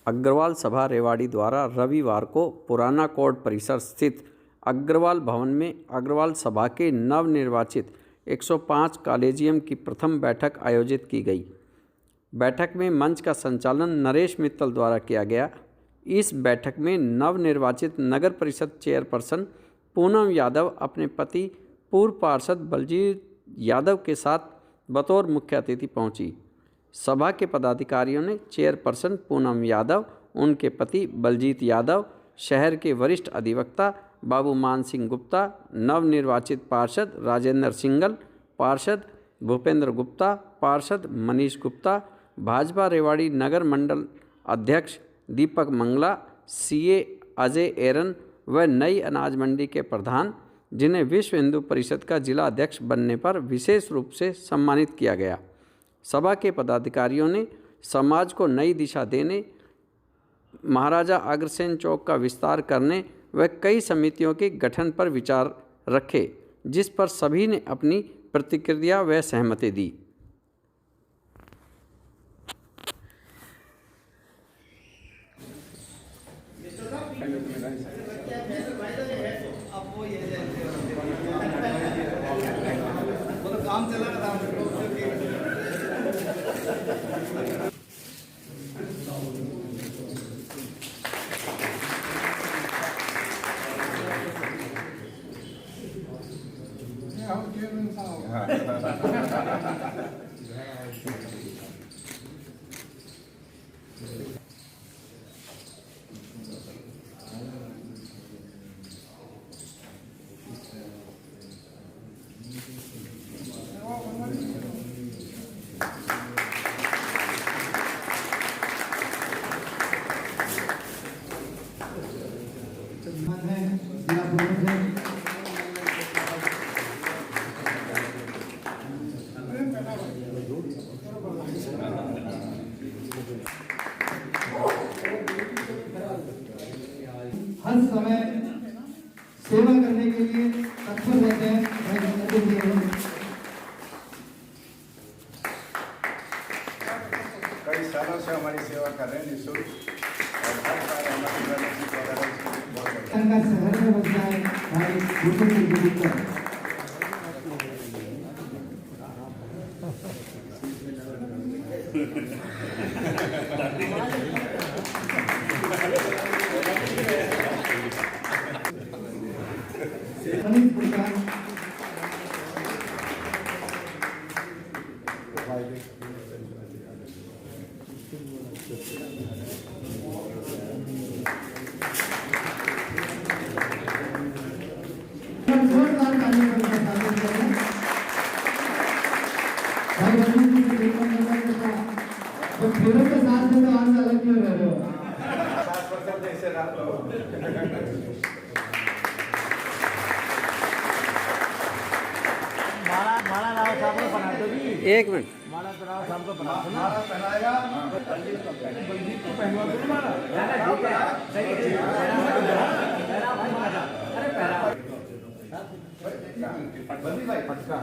अग्रवाल सभा रेवाड़ी द्वारा रविवार को पुराना कोर्ट परिसर स्थित अग्रवाल भवन में अग्रवाल सभा के नवनिर्वाचित 105 कॉलेजियम की प्रथम बैठक आयोजित की गई। बैठक में मंच का संचालन नरेश मित्तल द्वारा किया गया। इस बैठक में नवनिर्वाचित नगर परिषद चेयरपर्सन पूनम यादव अपने पति पूर्व पार्षद बलजीत यादव के साथ बतौर मुख्य अतिथि पहुंची। सभा के पदाधिकारियों ने चेयरपर्सन पूनम यादव, उनके पति बलजीत यादव, शहर के वरिष्ठ अधिवक्ता बाबू मान सिंह गुप्ता, नवनिर्वाचित पार्षद राजेंद्र सिंगल, पार्षद भूपेंद्र गुप्ता, पार्षद मनीष गुप्ता, भाजपा रेवाड़ी नगर मंडल अध्यक्ष दीपक मंगला, सीए अजय एरन व नई अनाज मंडी के प्रधान, जिन्हें विश्व हिंदू परिषद का जिला अध्यक्ष बनने पर विशेष रूप से सम्मानित किया गया। सभा के पदाधिकारियों ने समाज को नई दिशा देने, महाराजा अग्रसेन चौक का विस्तार करने व कई समितियों के गठन पर विचार रखे, जिस पर सभी ने अपनी प्रतिक्रिया व सहमति दी। हर समय सेवा करने के लिए तत्पर रहते हैं। कई सालों से हमारी सेवा कर रहे हैं निःशुल्क और हर साल हमारी शहर में बचता है भाई के साथ में तो आज अलग क्यों रह रहे हो? माला राव साहब को बना दो जी। एक मिनट, माला राव साहब को बना दो। माला पहनाएगा बलजीत को पहनवा दो माला। सही है, पहना भाई माला। अरे पहना बंदी भाई पटका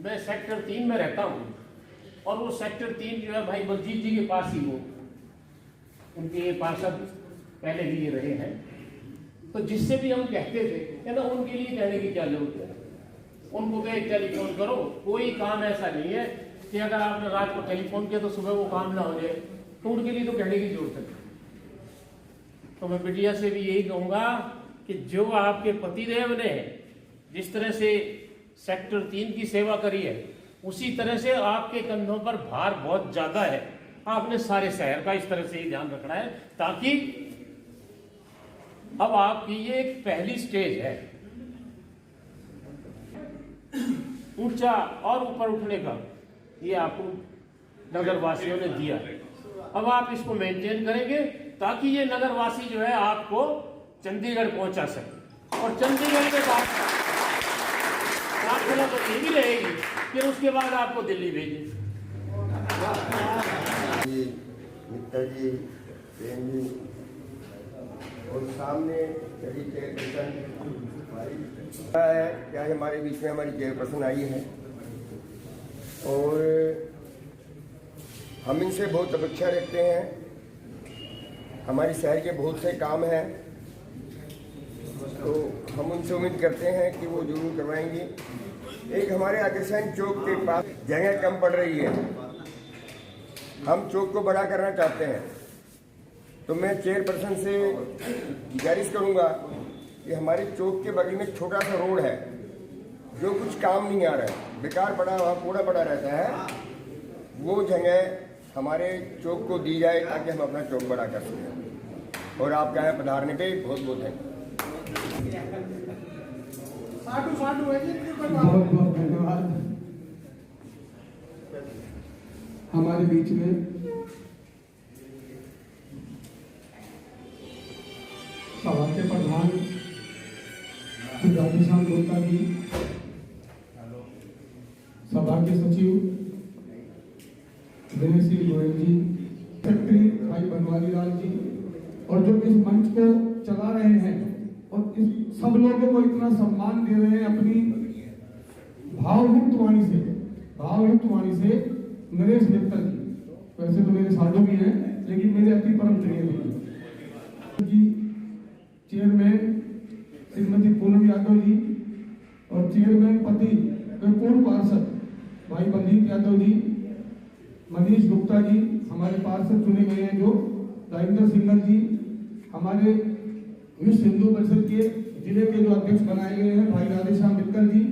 मैं सेक्टर 3 में रहता हूँ और वो सेक्टर 3 जो है भाई बलजीत जी के पास ही वो उनके पार्षद पहले भी ये रहे हैं। तो जिससे भी हम कहते थे है ना, उनके लिए कहने की क्या जरूरत है। उनको कहे टेलीफोन करो, कोई काम ऐसा नहीं है कि अगर आपने रात को टेलीफोन किया तो सुबह वो काम ना हो जाए, तो उनके लिए तो कहने की जरूरत है। तो मैं मीडिया से भी यही कहूँगा कि जो आपके पतिदेव ने जिस तरह से सेक्टर 3 की सेवा करी है, उसी तरह से आपके कंधों पर भार बहुत ज्यादा है। आपने सारे शहर का इस तरह से ही ध्यान रखना है, ताकि अब आपकी ये एक पहली स्टेज है ऊंचा और ऊपर उठने का, ये आपको नगरवासियों ने दिया। अब आप इसको मेंटेन करेंगे ताकि ये नगरवासी जो है आपको चंडीगढ़ पहुंचा सके, और चंडीगढ़ के बाद तो ये भी रहेगी, फिर उसके बाद आपको दिल्ली भेजें। गुप्ता जी, प्रेम जी और सामने मेरी चेयरपर्सन क्या है, हमारे बीच में हमारी चेयरपर्सन आई है और हम इनसे बहुत अपेक्षा रखते हैं। हमारे शहर के बहुत से काम हैं तो हम उनसे उम्मीद करते हैं कि वो जरूर करवाएंगे। एक हमारे आकर्षण चौक के पास जगह कम पड़ रही है, हम चौक को बड़ा करना चाहते हैं, तो मैं चेयरपर्सन से गुजारिश करूंगा कि हमारे चौक के बगल में एक छोटा सा रोड है जो कुछ काम नहीं आ रहा है, बेकार पड़ा वहाँ कूड़ा पड़ा रहता है, वो जगह हमारे चौक को दी जाए ताकि हम अपना चौक बड़ा कर सकें। और आपका यहाँ पधारने पे बहुत बहुत है। बहुत बहुत धन्यवाद। हमारे बीच में सभा के प्रधान राधेश्याम गुप्ता जी, सभा के सचिव दिनेश गोयल जी, सेक्रेटरी भाई बनवारी लाल जी, और जो इस मंच को चला रहे हैं और इस सब लोगों को इतना सम्मान दे रहे हैं अपनी भावयुक्त वाणी से नरेश मित्तल जी, वैसे तो मेरे साधु भी हैं लेकिन मेरे अति परम प्रिय जी, चेयरमैन श्रीमती पूनम यादव जी और चेयरमैन पति पूर्व पार्षद भाई बलजीत यादव जी, मनीष गुप्ता जी हमारे पार्षद चुने गए हैं, जो राजेंद्र सिंघल जी हमारे विश्व हिंदू परिषद के जिले के जो अध्यक्ष बनाए गए हैं भाई राधेश्याम मित्तल जी,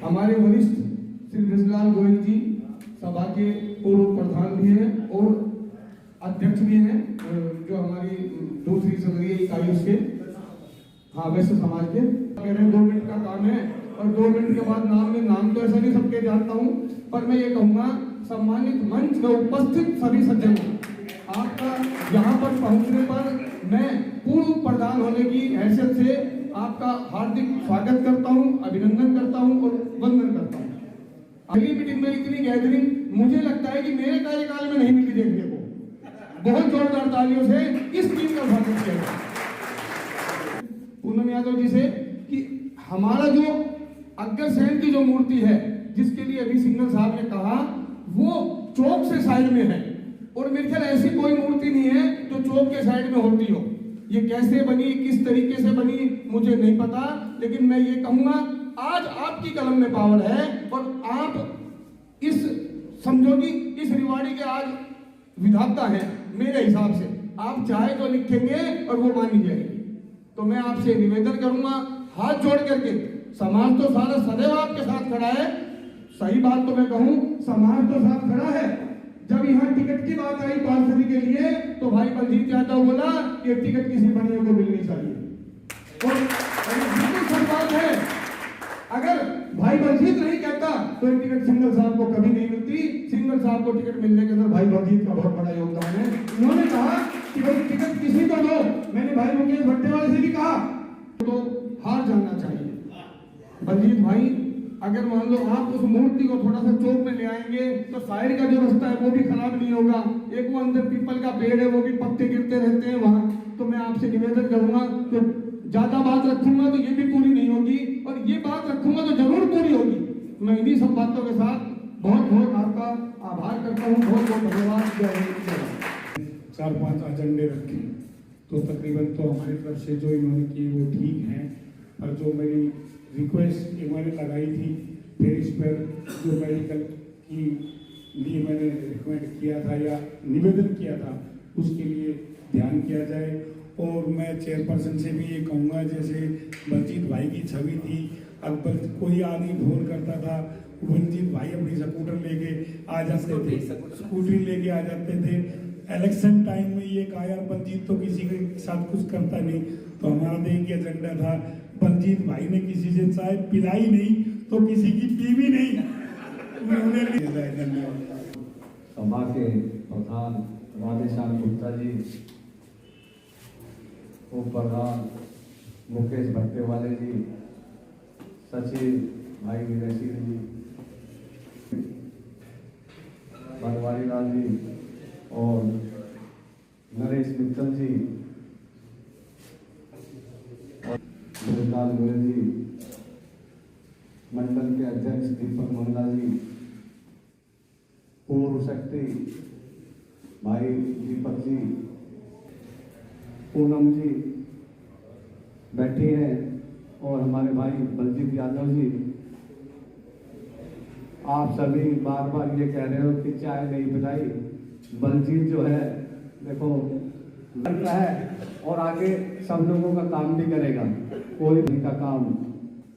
हमारे वरिष्ठ श्री ब्रजलाल गोयल जी सभा के पूर्व प्रधान भी हैं और अध्यक्ष भी हैं, जो हमारी दूसरी संसदीय इकाई उसके वैश्य समाज के। मेरे 2 मिनट का काम है और 2 मिनट के बाद नाम तो ऐसा नहीं सबके जानता हूँ, पर मैं ये कहूँगा सम्मानित मंच में उपस्थित सभी सज्जनों, आपका यहाँ पर पहुँचने पर मैं पूर्व प्रधान होने की हैसियत से आपका हार्दिक स्वागत करता हूँ, अभिनंदन करता हूँ और वंदन करता हूँ। अगली मीटिंग में इतनी गैदरिंग मुझे लगता है कि मेरे कार्यकाल में नहीं मिली देखने को। बहुत जोरदार तालियों से इस टीम का स्वागत किया गया पूनम यादव जी से कि हमारा जो अग्रसेन की जो मूर्ति है, जिसके लिए अभी सिंघल साहब ने कहा, वो चौक से साइड में है और मेरे ख्याल ऐसी कोई मूर्ति नहीं है जो चौक के साइड में होती हो। ये कैसे बनी, किस तरीके से बनी मुझे नहीं पता, लेकिन मैं ये कहूंगा आज आपकी कलम में पावर है और आप इस समझो कि इस रिवाड़ी के आज विधाता हैं। मेरे हिसाब से आप चाहे तो लिखेंगे और वो मानी जाएगी। तो मैं आपसे निवेदन करूंगा हाथ जोड़ करके, समाज तो सारा सदैव आपके साथ खड़ा है, सही बात तो मैं कहूं समाज तो साथ खड़ा है। जब यहाँ टिकट की बात आई पार्षदी के लिए तो भाई बलजीत यादव बोला कि टिकट किसी बनिए को मिलनी चाहिए और बिल्कुल सही बात है। अगर भाई बलजीत नहीं कहता तो ये टिकट सिंघल साहब को कभी नहीं मिलती। सिंघल साहब को टिकट मिलने के अंदर भाई बलजीत का बहुत बड़ा योगदान है। उन्होंने कहा कि भाई टिकट किसी को दो, मैंने भाई मुकेश भट्टे वाले से भी कहा तो हार जाना चाहिए। बलजीत भाई अगर मान लो आप उस मूर्ति को थोड़ा सा चौक में ले आएंगे तो साइड का जो रास्ता है वो भी खराब नहीं होगा। एक वो अंदर पीपल का पेड़ है, वो भी पत्ते गिरते रहते हैं वहां। तो मैं आपसे निवेदन करूंगा तो ज्यादा बात रखूंगा तो ये भी पूरी नहीं होगी और ये बात रखूंगा तो जरूर पूरी होगी। मैं इन्हीं सब बातों के साथ बहुत बहुत आपका आभार करता हूँ। बहुत बहुत धन्यवाद। जय हिंद। 4-5 एजेंडे रखे तो तकरीबन तो हमारी तरफ से जो इन्होंने की वो ठीक है, पर जो मेरी रिक्वेस्ट इन्होंने लगाई थी फिर इस पर जो मेडिकल की लिए मैंने रिकमेंड किया था या निवेदन किया था उसके लिए ध्यान किया जाए। और मैं चेयरपर्सन से भी ये कहूँगा, जैसे बलजीत भाई की छवि थी, अकबर कोई आदमी फोन करता था बलजीत भाई अपनी स्कूटर लेके आ जाते थे, स्कूटरी लेके आ जाते थे। इलेक्शन टाइम में ये कहा यार बलजीत तो किसी के साथ कुछ करता नहीं, तो हमारा तो एक एजेंडा था बलजीत भाई ने किसी से चाय पिलाई नहीं तो किसी की पी भी नहीं। सभा के प्रधान राधेश्याम गुप्ता जी, उप प्रधान मुकेश भट्टे वाले जी, सचिव भाई विनय जी, बनवारी लाल जी, और नरेश मित्तल जी और गुरुलाल गोयल जी, मंडल के अध्यक्ष दीपक मंगला जी, पूर्व शक्ति भाई दीपक जी, पूनम जी बैठी हैं, और हमारे भाई बलजीत यादव जी। आप सभी बार बार ये कह रहे हो कि चाय नहीं पिलाई, बलजीत जो है देखो लड़का है और आगे सब लोगों का काम भी करेगा। कोई भी का काम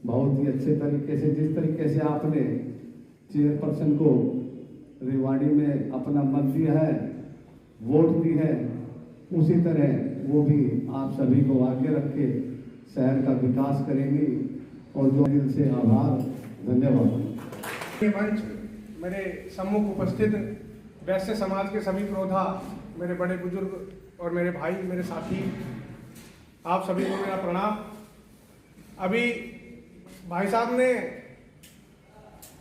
बहुत ही अच्छे तरीके से, जिस तरीके से आपने चेयरपर्सन को रेवाड़ी में अपना मत दिया है, वोट दी है, उसी तरह वो भी आप सभी को आगे रख के शहर का विकास करेंगी। और जो दिल से आभार, धन्यवाद। ये मंच, मेरे सम्मुख उपस्थित वैश्य समाज के सभी प्रोधा, मेरे बड़े बुजुर्ग और मेरे भाई, मेरे साथी, आप सभी को मेरा प्रणाम। अभी भाई साहब ने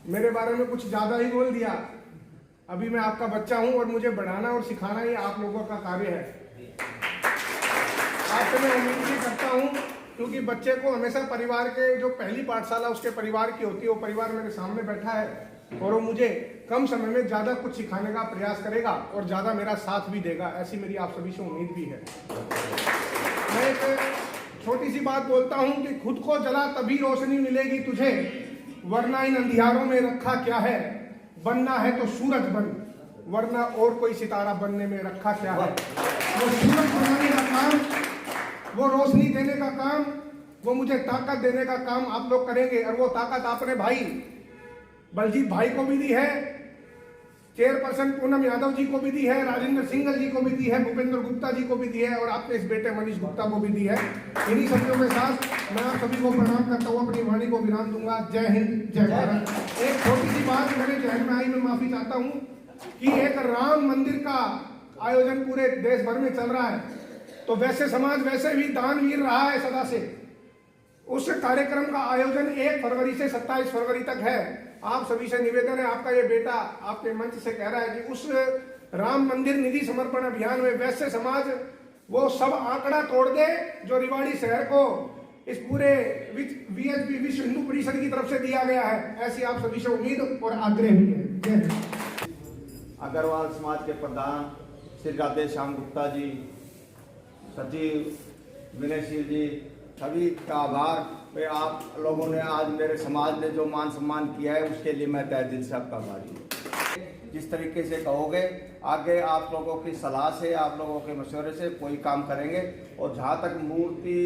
मेरे बारे में कुछ ज़्यादा ही बोल दिया। अभी मैं आपका बच्चा हूं और मुझे बढ़ाना और सिखाना ये आप लोगों का कार्य है। आपसे मैं उम्मीद भी करता हूं, क्योंकि बच्चे को हमेशा परिवार के जो पहली पाठशाला उसके परिवार की होती है, वो परिवार मेरे सामने बैठा है और वो मुझे कम समय में ज़्यादा कुछ सिखाने का प्रयास करेगा और ज़्यादा मेरा साथ भी देगा, ऐसी मेरी आप सभी से उम्मीद भी है। मैं एक छोटी सी बात बोलता हूं कि खुद को जला तभी रोशनी मिलेगी तुझे, वरना इन अंधियारों में रखा क्या है। बनना है तो सूरज बन, वरना और कोई सितारा बनने में रखा क्या है। वो सूरज बनाने का काम, वो रोशनी देने का काम, वो मुझे ताकत देने का काम आप लोग करेंगे। और वो ताकत आपने भाई बलजीत भाई को भी दी है, चेयरपर्सन पूनम यादव जी को भी दी है, राजेंद्र सिंघल जी को भी दी है, भूपेंद्र गुप्ता जी को भी दी है, और आपके इस बेटे मनीष गुप्ता को भी दी है। इन्हीं सभी के साथ मैं आप सभी को प्रणाम करता हूँ, अपनी वाणी को विराम दूंगा। जय हिंद, जय भारत। एक छोटी सी बात मेरे जहन में आई, मैं माफी चाहता हूँ कि एक राम मंदिर का आयोजन पूरे देश भर में चल रहा है, तो वैसे समाज वैसे भी दानवीर रहा है सदा से। उस कार्यक्रम का आयोजन 1 फरवरी से 27 फरवरी तक है। आप सभी से निवेदन है, आपका ये बेटा आपके मंच से कह रहा है कि उस राम मंदिर निधि समर्पण अभियान में वैश्य समाज वो सब आंकड़ा तोड़ दे जो रिवाड़ी शहर को इस पूरे VHP विश्व हिंदू परिषद की तरफ से दिया गया है। ऐसी आप सभी से उम्मीद और आग्रह भी है। अग्रवाल समाज के प्रधान श्री राधे श्याम गुप्ता जी, सचिव विनयशील जी, सभी का आभार। आप लोगों ने आज मेरे समाज ने जो मान सम्मान किया है उसके लिए मैं तहे दिल से आपका आभारी हूँ। जिस तरीके से कहोगे आगे आप लोगों की सलाह से, आप लोगों के मशवरे से कोई काम करेंगे। और जहाँ तक मूर्ति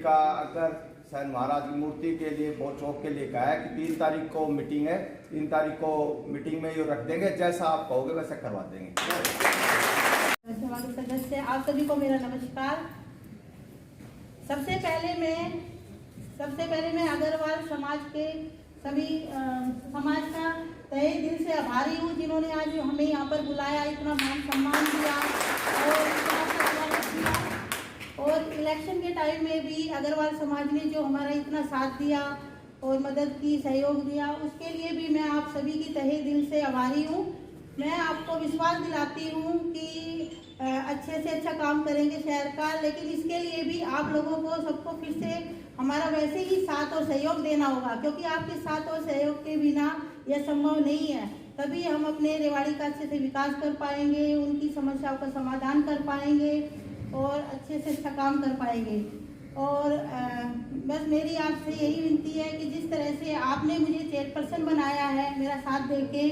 का, अगर सहन महाराज की मूर्ति के लिए बहुत चौक के लिए कहा है कि 3 तारीख को मीटिंग है, 3 तारीख को मीटिंग में ये रख देंगे, जैसा आप कहोगे वैसा करवा देंगे। सभा के सदस्य, आप सभी को मेरा नमस्कार। सबसे पहले मैं अग्रवाल समाज के सभी समाज का तहे दिल से आभारी हूँ, जिन्होंने आज हमें यहाँ पर बुलाया, इतना मान सम्मान दिया और इतना स्वागत किया। और इलेक्शन के टाइम में भी अग्रवाल समाज ने जो हमारा इतना साथ दिया और मदद की, सहयोग दिया, उसके लिए भी मैं आप सभी की तहे दिल से आभारी हूँ। मैं आपको विश्वास दिलाती हूँ कि अच्छे से अच्छा काम करेंगे शहर का, लेकिन इसके लिए भी आप लोगों को सबको फिर से हमारा वैसे ही साथ और सहयोग देना होगा, क्योंकि आपके साथ और सहयोग के बिना यह संभव नहीं है। तभी हम अपने रेवाड़ी का अच्छे से विकास कर पाएंगे, उनकी समस्याओं का समाधान कर पाएंगे और अच्छे से अच्छा काम कर पाएंगे। और बस मेरी आपसे यही विनती है कि जिस तरह से आपने मुझे चेयरपर्सन बनाया है मेरा साथ देके,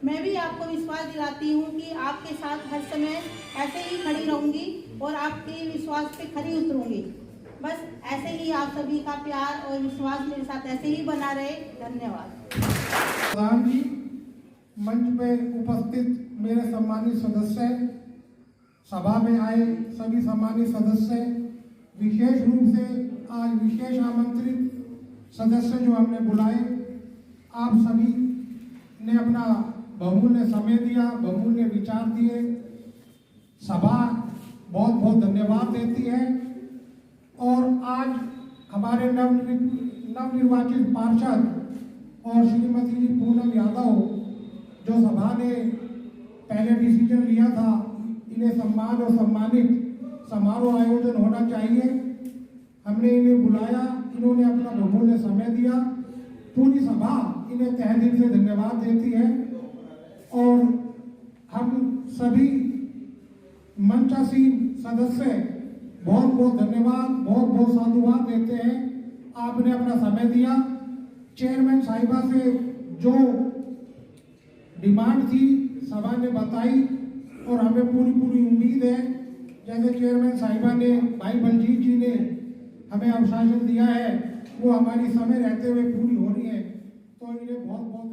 मैं भी आपको विश्वास दिलाती हूँ कि आपके साथ हर समय ऐसे ही खड़ी रहूँगी और आपके विश्वास पे खरी उतरूँगी। बस ऐसे ही आप सभी का प्यार और विश्वास मेरे साथ ऐसे ही बना रहे। धन्यवाद। प्रधान जी, मंच पे उपस्थित मेरे सम्मानित सदस्य, सभा में आए सभी सम्मानित सदस्य, विशेष रूप से आज विशेष आमंत्रित सदस्य जो हमने बुलाए, आप सभी ने अपना बहुमूल्य समय दिया, बहुमूल्य विचार दिए। सभा बहुत बहुत धन्यवाद देती है। और आज हमारे नवनिर्वाचित पार्षद और श्रीमती पूनम यादव, जो सभा ने पहले डिसीजन लिया था इन्हें सम्मान और सम्मानित समारोह आयोजन होना चाहिए। हमने इन्हें बुलाया, इन्होंने अपना बहुमूल्य समय दिया। पूरी सभा इन्हें तहे दिल से धन्यवाद देती है और हम सभी मंचासीन सदस्य बहुत बहुत धन्यवाद, बहुत बहुत साधुवाद देते हैं। आपने अपना समय दिया। चेयरमैन साहिबा से जो डिमांड थी सभा ने बताई और हमें पूरी उम्मीद है, जैसे चेयरमैन साहिबा ने, भाई बलजीत जी ने हमें आश्वासन दिया है, वो हमारी समय रहते हुए पूरी हो रही है। तो इन्हें बहुत बहुत